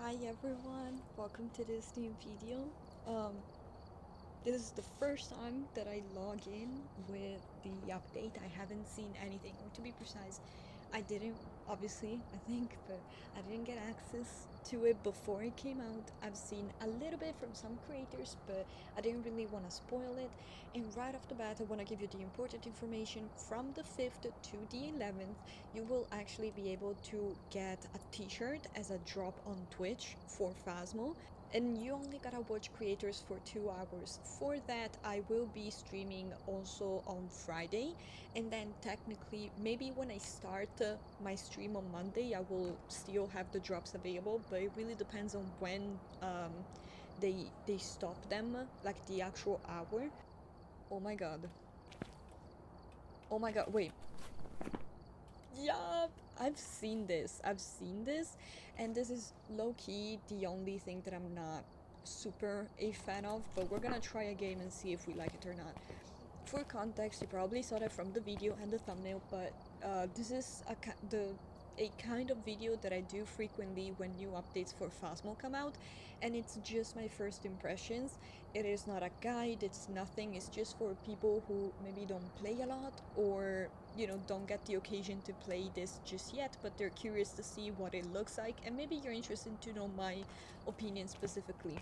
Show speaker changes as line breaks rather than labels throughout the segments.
Hi everyone, welcome to this new video. Um, this is the first time that I log in with the update. I haven't seen anything, or to be precise, I didn't, obviously, I think, but I didn't get access to it before it came out. I've seen a little bit from some creators, but I didn't really want to spoil it. And right off the bat, I want to give you the important information. From the 5th to the 11th, you will actually be able to get a t-shirt as a drop on Twitch for Phasmo, and you only gotta watch creators for 2 hours. For that, I will be streaming also on Friday, and then technically maybe when I start my stream on Monday I will still have the drops available, but it really depends on when they stop them, like the actual hour. Oh my god, oh my god, wait. Yeah, I've seen this, and this is low-key the only thing that I'm not super a fan of, but we're gonna try a game and see if we like it or not. For context, you probably saw that from the video and the thumbnail, but this is a kind of video that I do frequently when new updates for Phasmo come out, and it's just my first impressions. It is not a guide, it's nothing, it's just for people who maybe don't play a lot, or don't get the occasion to play this just yet, but they're curious to see what it looks like, and maybe you're interested to know my opinion specifically.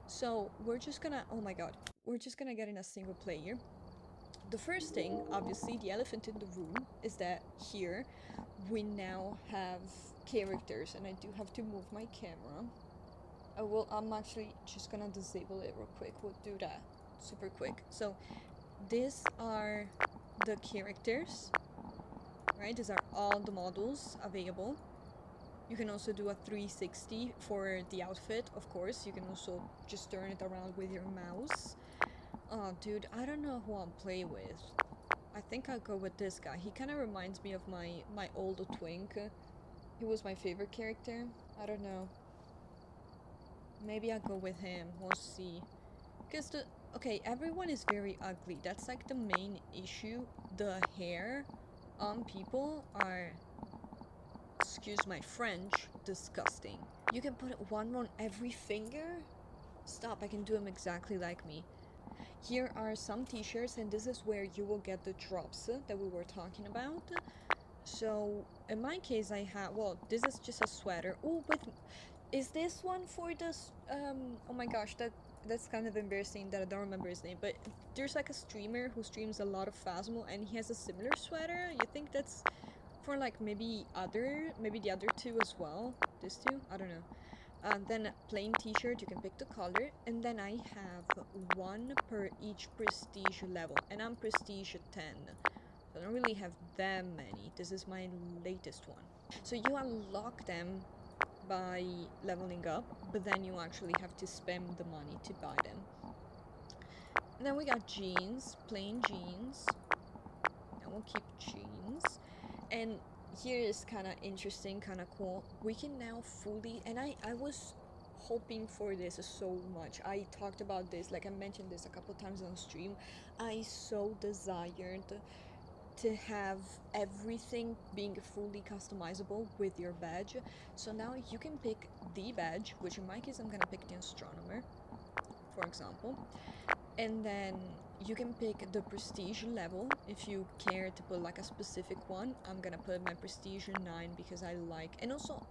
So oh my god, we're just gonna get in a single player. The first thing, obviously, the elephant in the room, is that here we now have characters, and I do have to move my camera. I'm actually just gonna disable it real quick. We'll do that super quick. So these are the characters, right? These are all the models available. You can also do a 360 for the outfit, of course. You can also just turn it around with your mouse. Oh, dude, I don't know who I'm playing with. I think I'll go with this guy. He kind of reminds me of my old twink. He was my favorite character. I don't know. Maybe I'll go with him. We'll see. Because okay, everyone is very ugly. That's like the main issue. The hair on people are, excuse my French, disgusting. You can put one on every finger? Stop, I can do them exactly like me. Here are some t-shirts, and this is where you will get the drops that we were talking about. So in my case I have, well, this is just a sweater. Oh, but is this one for this, oh my gosh, that's kind of embarrassing that I don't remember his name, but there's like a streamer who streams a lot of Phasmo, and he has a similar sweater. You think that's for like maybe the other two as well? These two? I don't know. Then plain t-shirt, you can pick the color, and then I have one per each prestige level, and I'm prestige 10. So I don't really have that many. This is my latest one. So you unlock them by leveling up, but then you actually have to spend the money to buy them. And then we got jeans, plain jeans. And we'll keep jeans. And here is kind of interesting, kind of cool. We can now fully, and I was hoping for this so much. I talked about this, like I mentioned this a couple times on stream. I so desired to have everything being fully customizable with your badge. So now you can pick the badge, which in my case I'm gonna pick the astronomer, for example. And then you can pick the prestige level if you care to put like a specific one. I'm gonna put my prestige 9 because I like, and also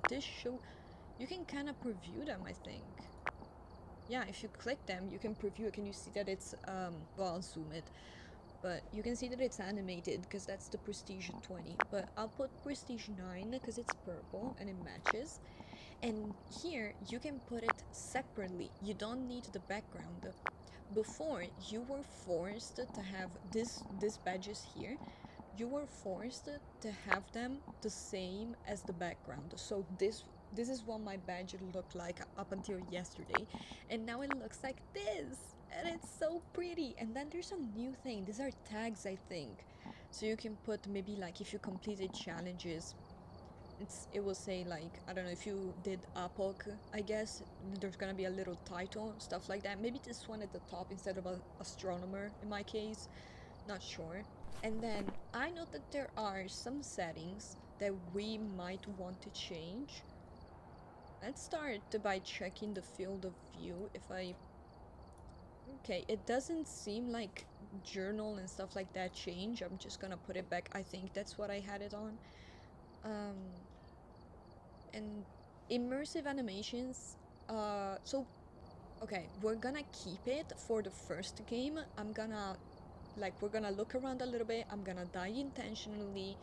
this show, you can kind of preview them, I think. Yeah, if you click them you can preview it. Can you see that it's well, I'll zoom it, but you can see that it's animated because that's the prestige 20, but I'll put prestige 9 because it's purple and it matches. And here you can put it separately, you don't need the background. Before, you were forced to have these badges here, you were forced to have them the same as the background. So this is what my badge looked like up until yesterday, and now it looks like this, and it's so pretty. And then there's a new thing, these are tags, I think. So you can put, maybe like if you completed challenges, it will say, like, I don't know, if you did APOC, I guess there's gonna be a little title, stuff like that. Maybe this one at the top instead of an astronomer in my case, not sure. And then I know that there are some settings that we might want to change. Let's start by checking the field of view. If I... Okay, it doesn't seem like journal and stuff like that change. I'm just gonna put it back. I think that's what I had it on. And immersive animations, so okay, we're gonna keep it for the first game. I'm gonna, like, we're gonna look around a little bit. I'm gonna die intentionally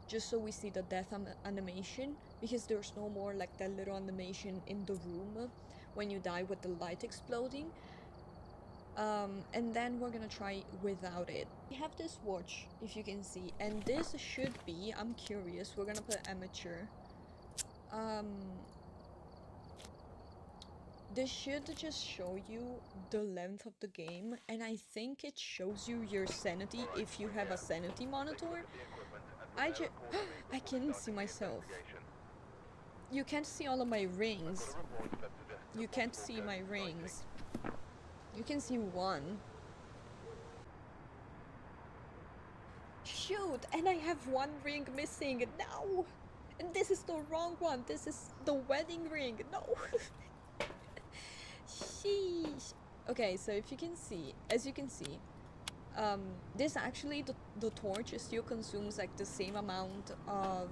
just so we see the death animation, because there's no more like that little animation in the room when you die with the light exploding. And then we're gonna try without it. We have this watch, if you can see, and this should be, I'm curious, we're gonna put amateur. This should just show you the length of the game, and I think it shows you your sanity if you have a sanity monitor. I can't see myself. You can't see all of my rings. You can't see my rings. You can see one. Shoot, and I have one ring missing. No! And this is the wrong one. This is the wedding ring. No! Sheesh. Okay, so if you can see, as you can see, this actually, the torch still consumes like the same amount of,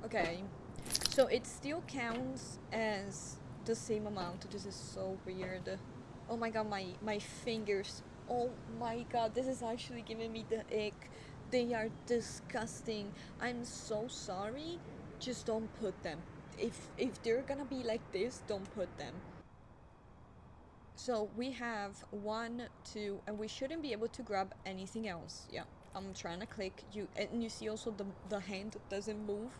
okay, so it still counts as the same amount. This is so weird. Oh my god, my fingers. Oh my god, this is actually giving me the ick. They are disgusting. I'm so sorry. Just don't put them. If they're gonna be like this, don't put them. So we have 1, 2, and we shouldn't be able to grab anything else. Yeah, I'm trying to click you, and you see also the hand doesn't move,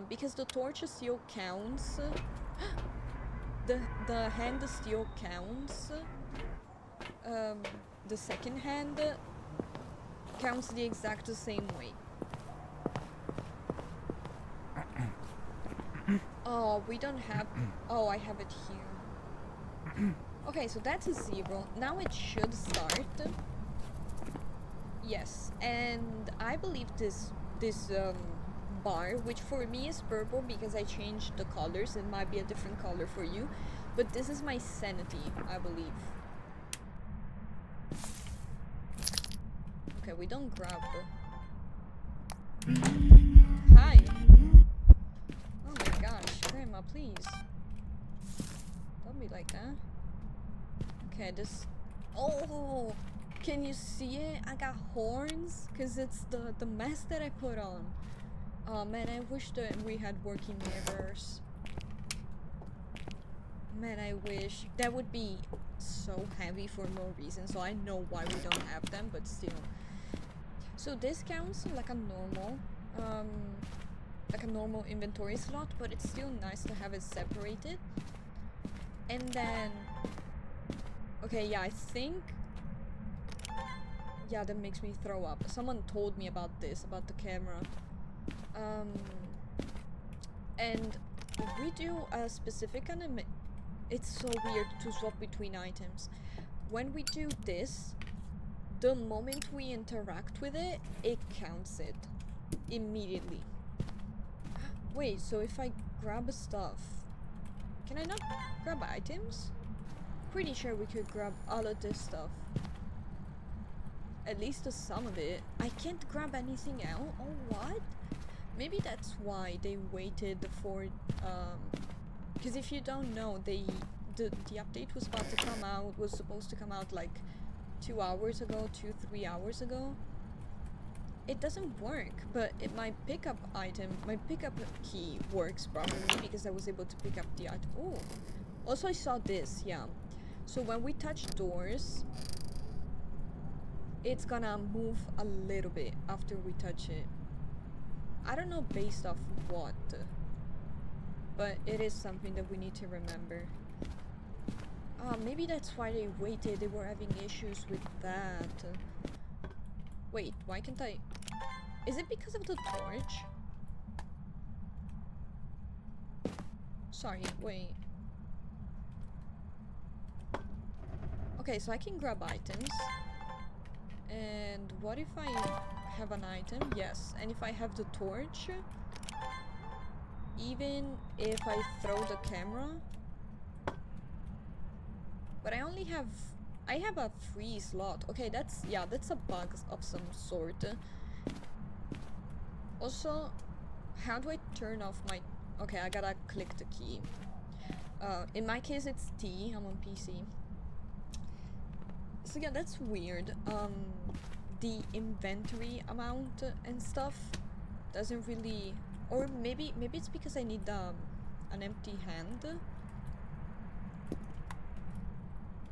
because the torch still counts. The hand still counts. The second hand counts the exact same way. Oh, we don't have... Oh, I have it here. Okay, so that's a 0. Now it should start. Yes, and I believe this bar, which for me is purple because I changed the colors, it might be a different color for you, but this is my sanity, I believe. Okay, we don't grab. Hi. Oh my gosh, Grandma, please. Don't be like that. Okay, this... Oh! Can you see it? I got horns? Because it's the mask that I put on. Oh man, I wish that we had working mirrors. Man, I wish. That would be so heavy for no reason, so I know why we don't have them, but still. So this counts like a normal inventory slot, but it's still nice to have it separated. And then... Okay, yeah, I think... Yeah, that makes me throw up. Someone told me about this, about the camera. And we do a specific it's so weird to swap between items. When we do this, the moment we interact with it, it counts it immediately. Wait, so if I grab stuff, can I not grab items? Pretty sure we could grab all of this stuff. At least some of it. I can't grab anything out? Oh, what? Maybe that's why they waited for, because if you don't know, the update was about to come out, was supposed to come out like 2 hours ago, 3 hours ago. It doesn't work, but my pickup key works properly because I was able to pick up the item. Oh, also I saw this, yeah. So when we touch doors, it's gonna move a little bit after we touch it. I don't know based off what, but it is something that we need to remember. Maybe that's why they waited. They were having issues with that. Wait, why can't I... Is it because of the torch? Sorry, wait. Okay, so I can grab items. And what if I have an item? Yes. And if I have the torch, even if I throw the camera, but I only have, I have a free slot. Okay, that's, yeah, that's a bug of some sort. Also, how do I turn off my, okay, I gotta click the key. In my case it's T, I'm on PC. So yeah, that's weird. The inventory amount and stuff doesn't really, or maybe it's because I need an empty hand.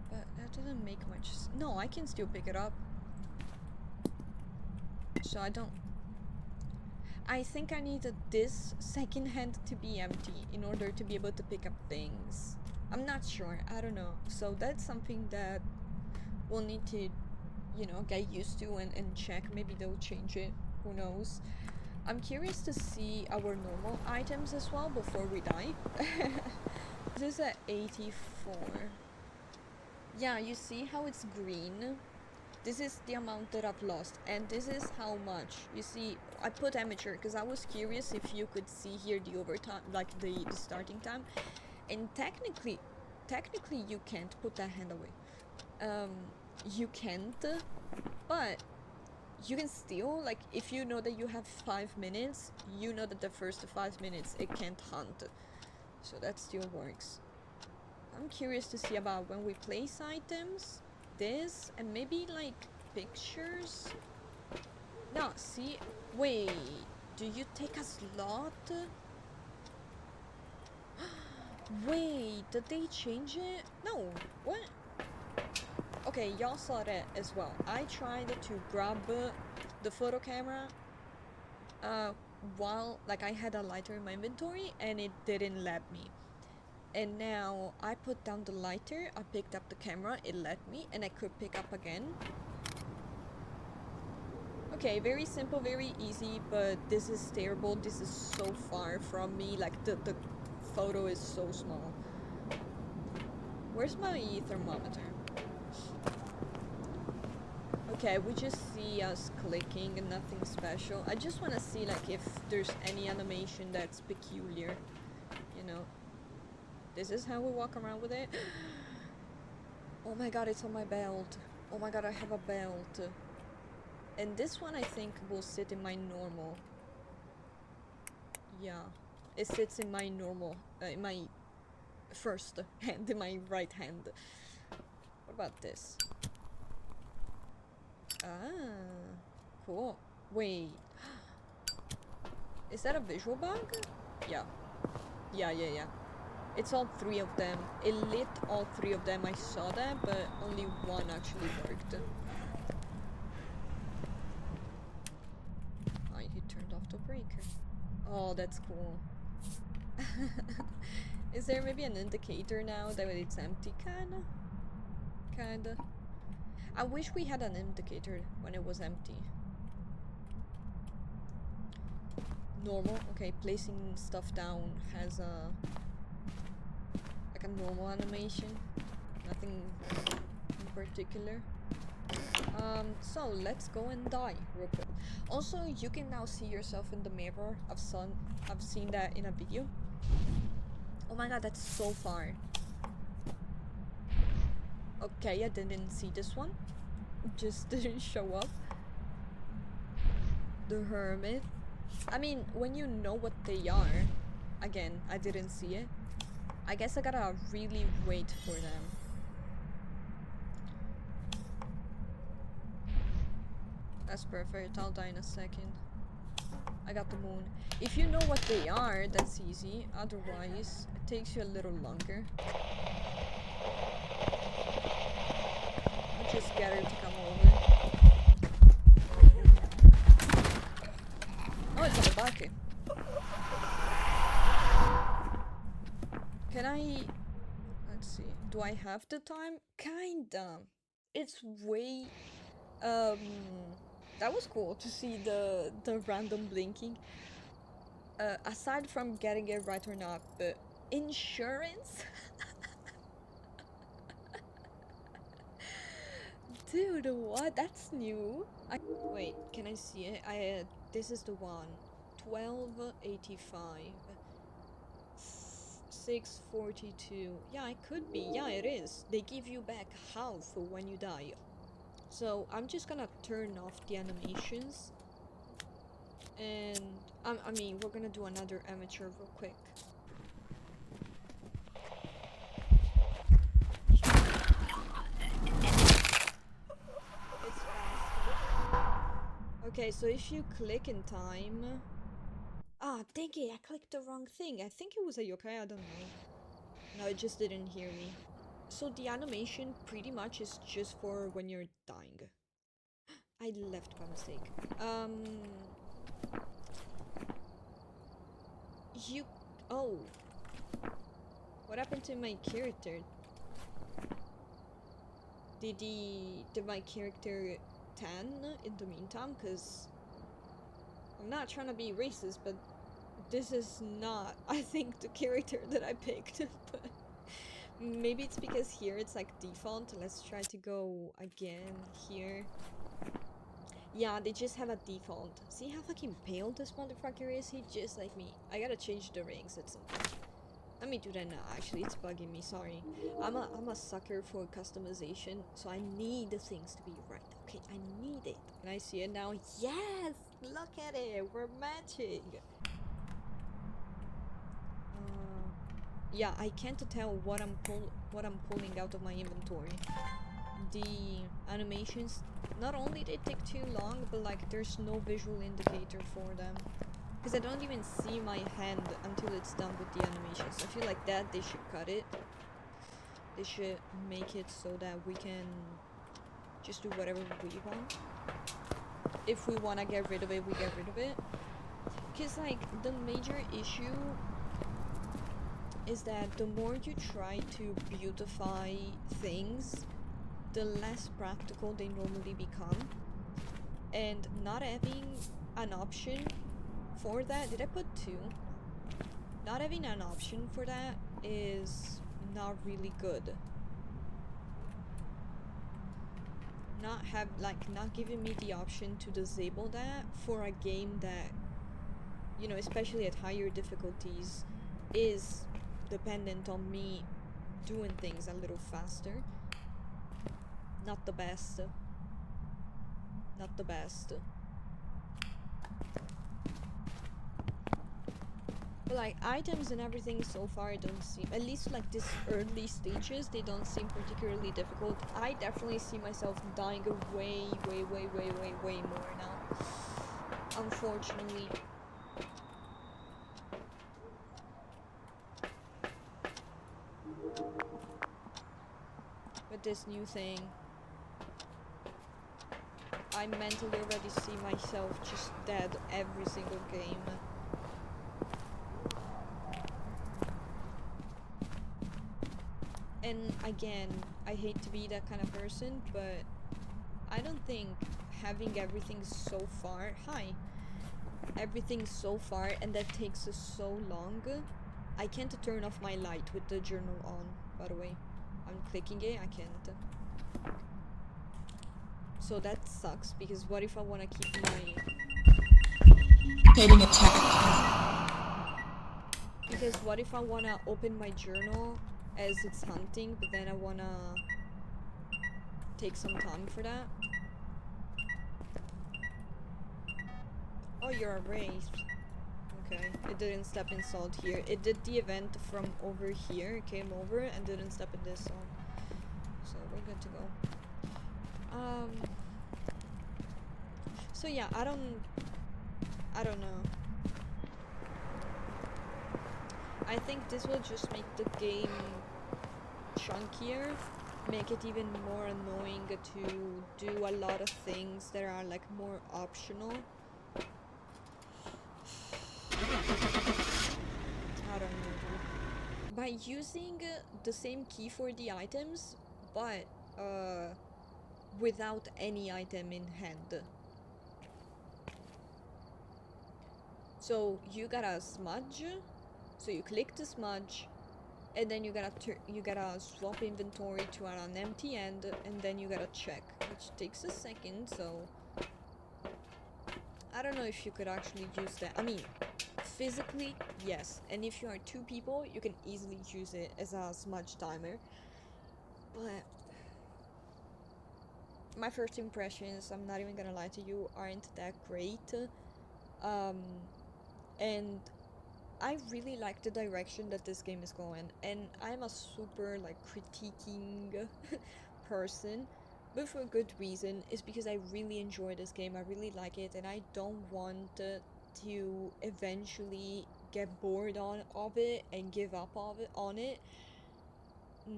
But that doesn't make much no, I can still pick it up. So I think I need this second hand to be empty in order to be able to pick up things. I'm not sure, I don't know. So that's something that we'll need to, you know, get used to and check. Maybe they'll change it, who knows. I'm curious to see our normal items as well before we die. This is at 84. Yeah, you see how it's green? This is the amount that I've lost, and this is how much. You see, I put amateur because I was curious if you could see here the overtime, like the starting time. And technically you can't put that hand away. You can't, but you can still, like, if you know that you have 5 minutes, you know that the first 5 minutes it can't hunt. So that still works. I'm curious to see about when we place items, this, and maybe like pictures. No, see, wait, do you take a slot? Wait, did they change it? No, what? Okay, y'all saw that as well. I tried to grab the photo camera while, like, I had a lighter in my inventory and it didn't let me. And now I put down the lighter, I picked up the camera, it let me, and I could pick up again. Okay, very simple, very easy, but this is terrible. This is so far from me, like the photo is so small. Where's my thermometer? Okay, we just see us clicking and nothing special. I just want to see, like, if there's any animation that's peculiar, you know. This is how we walk around with it. Oh my god, it's on my belt. Oh my god, I have a belt. And this one I think will sit in my normal. Yeah, it sits in my normal, in my first hand, in my right hand. What about this? Ah, cool. Wait. Is that a visual bug? Yeah. Yeah. It's all 3 of them. It lit all 3 of them. I saw that, but only one actually worked. Oh, he turned off the breaker. Oh, that's cool. Is there maybe an indicator now that it's empty? Kinda. I wish we had an indicator when it was empty. Normal. Okay, placing stuff down has a normal animation, nothing in particular. So let's go and die real quick. Also, you can now see yourself in the mirror. I've seen that in a video. Oh my god, that's so far. Okay, I didn't see this one. Just didn't show up. The hermit. I mean, when you know what they are, again, I didn't see it. I guess I gotta really wait for them. That's perfect, I'll die in a second. I got the moon. If you know what they are, that's easy. Otherwise, it takes you a little longer. I'll just get her to come over. Oh, it's on the back. Can I... Let's see. Do I have the time? Kinda. It's way... That was cool to see the random blinking. Aside from getting it right or not, but insurance? Dude, what? That's new. Wait, can I see it? This is the one. 1285. 642. Yeah, it could be. Yeah, it is. They give you back half when you die. So I'm just gonna turn off the animations. And I mean, we're gonna do another amateur real quick. It's fast. Okay, so if you click in time. Ah, dang it, I clicked the wrong thing. I think it was a yokai, I don't know. No, it just didn't hear me. So the animation pretty much is just for when you're dying. I left by mistake. You... Oh. What happened to my character? Did my character tan in the meantime? Cause I'm not trying to be racist, but this is not, I think, the character that I picked. But maybe it's because here it's like default. Let's try to go again here. Yeah, they just have a default. See how fucking pale this motherfucker is? He just like me. I gotta change the rings at some point. Let me do that now, actually. It's bugging me, sorry. I'm a sucker for customization, so I need the things to be right. Okay, I need it. Can I see it now? Yes! Look at it! We're matching! Yeah, I can't tell what I'm pulling out of my inventory. The animations, not only they take too long, but like there's no visual indicator for them. Because I don't even see my hand until it's done with the animations. I feel like that they should cut it. They should make it so that we can just do whatever we want. If we want to get rid of it, we get rid of it. Because like the major issue is that the more you try to beautify things, the less practical they normally become. And not having an option for that, did I put 2? Not having an option for that is not really good. Not giving me the option to disable that for a game that, you know, especially at higher difficulties, is dependent on me doing things a little faster. Not the best. Not the best. But like items and everything so far don't seem, at least like this early stages, they don't seem particularly difficult. I definitely see myself dying way more now. Unfortunately. With this new thing, I mentally already see myself just dead every single game. And again, I hate to be that kind of person, but I don't think having everything so far, everything so far, and that takes us so long. I can't turn off my light with the journal on, by the way. I'm clicking it, I can't. So that sucks, because what if I want to keep my...
Getting attacked.
Because what if I want to open my journal as it's hunting, but then I want to take some time for that? Oh, you're a wraith. Okay, it didn't step in salt here. It did the event from over here, it came over and didn't step in this salt. So we're good to go. So yeah, I don't know. I think this will just make the game chunkier, make it even more annoying to do a lot of things that are like more optional. I don't know. By using the same key for the items, but without any item in hand. So you got a smudge, so you click the smudge, and then you gotta swap inventory to an empty end, and then you gotta check, which takes a second. So I don't know if you could actually use that. I mean, physically, yes, and if you are two people, you can easily use it as a smudge timer. But my first impressions, I'm not even gonna lie to you, aren't that great. Um, and I really like the direction that this game is going, and I'm a super like critiquing person, but for a good reason. Is because I really enjoy this game. I really like it, and I don't want to eventually get bored of it and give up on it.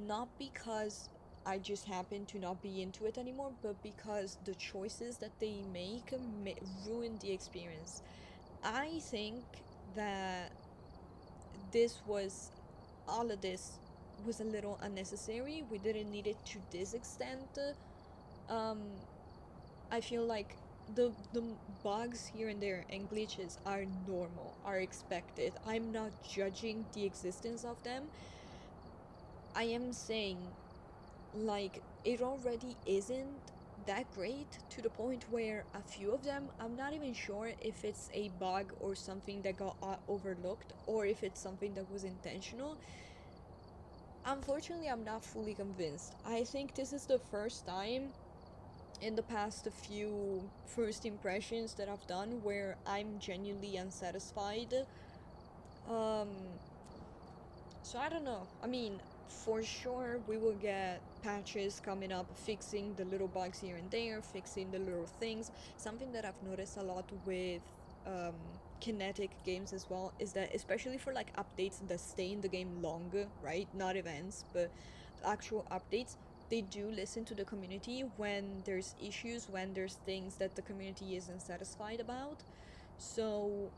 Not because I just happen to not be into it anymore, but because the choices that they make ruin the experience. I think that this was all of this was a little unnecessary. We didn't need it to this extent. Um, I feel like the bugs here and there and glitches are normal, are expected. I'm not judging the existence of them. I am saying, like, it already isn't that great to the point where a few of them, I'm not even sure if it's a bug or something that got overlooked or if it's something that was intentional. Unfortunately, I'm not fully convinced. I think this is the first time in the past few first impressions that I've done where I'm genuinely unsatisfied. Um, so I don't know. I mean, for sure we will get patches coming up fixing the little bugs here and there, fixing the little things. Something that I've noticed a lot with um, kinetic games as well is that, especially for like updates that stay in the game longer, right? Not events, but actual updates, they do listen to the community when there's issues, when there's things that the community isn't satisfied about. So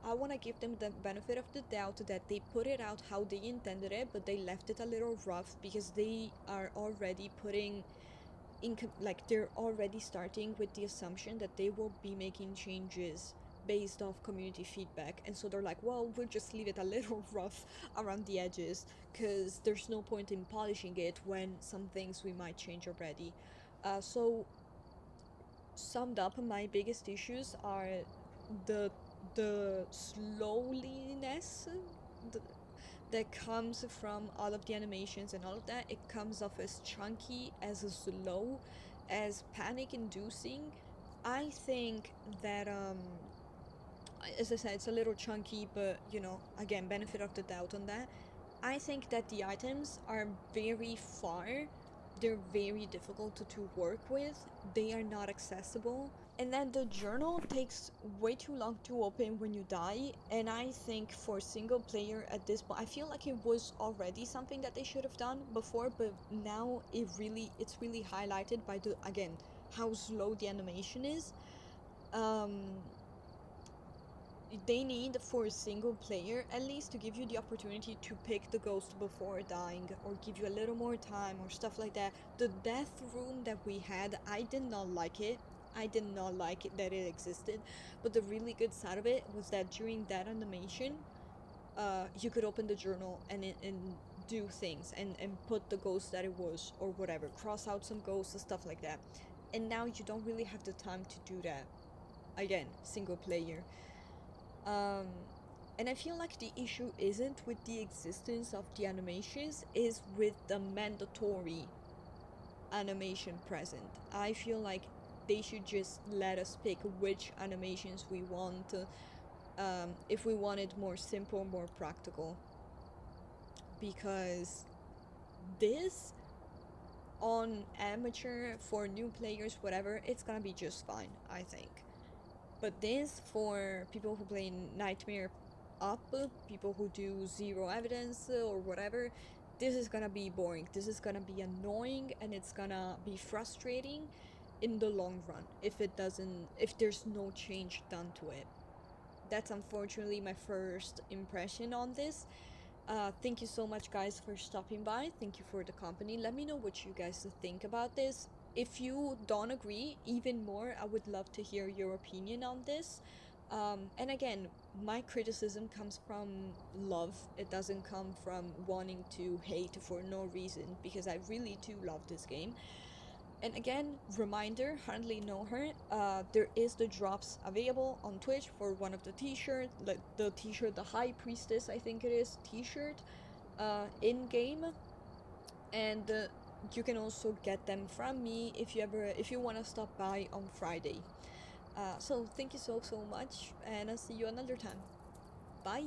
I want to give them the benefit of the doubt that they put it out how they intended it, but they left it a little rough because they are already putting like they're already starting with the assumption that they will be making changes based off community feedback, and so they're like, well, we'll just leave it a little rough around the edges because there's no point in polishing it when some things we might change already. So summed up, my biggest issues are the the slowliness th- that comes from all of the animations and all of that. It comes off as chunky, as slow, as panic inducing. I think that as I said, it's a little chunky, but again, benefit of the doubt on that. I think that the items are very far. They're very difficult to work with. They are not accessible. And then the journal takes way too long to open when you die. And I think for single player at this point, I feel like it was already something that they should have done before, but now it's really highlighted by the, again, how slow the animation is. Um, they need for a single player at least to give you the opportunity to pick the ghost before dying or give you a little more time or stuff like that. The death room that we had, I did not like it. I did not like it that it existed, but the really good side of it was that during that animation, you could open the journal and do things and put the ghost that it was or whatever, cross out some ghosts and stuff like that. And now you don't really have the time to do that. Again, single player. Um, and I feel like the issue isn't with the existence of the animations, is with the mandatory animation present. I feel like they should just let us pick which animations we want, if we want it more simple, more practical. Because this, on amateur, for new players, whatever, it's gonna be just fine, I think. But this, for people who play Nightmare Up, people who do zero evidence or whatever, this is gonna be boring. This is gonna be annoying, and it's gonna be frustrating in the long run if there's no change done to it. That's unfortunately my first impression on this. Thank you so much, guys, for stopping by. Thank you for the company. Let me know what you guys think about this. If you don't agree, even more, I would love to hear your opinion on this. And again, my criticism comes from love. It doesn't come from wanting to hate for no reason, because I really do love this game. And again, reminder, hardly know her. There is the drops available on Twitch for one of the t-shirts, like the t-shirt, the High Priestess, I think it is, t-shirt, in game, and you can also get them from me if you want to stop by on Friday. So thank you so much, and I'll see you another time. Bye.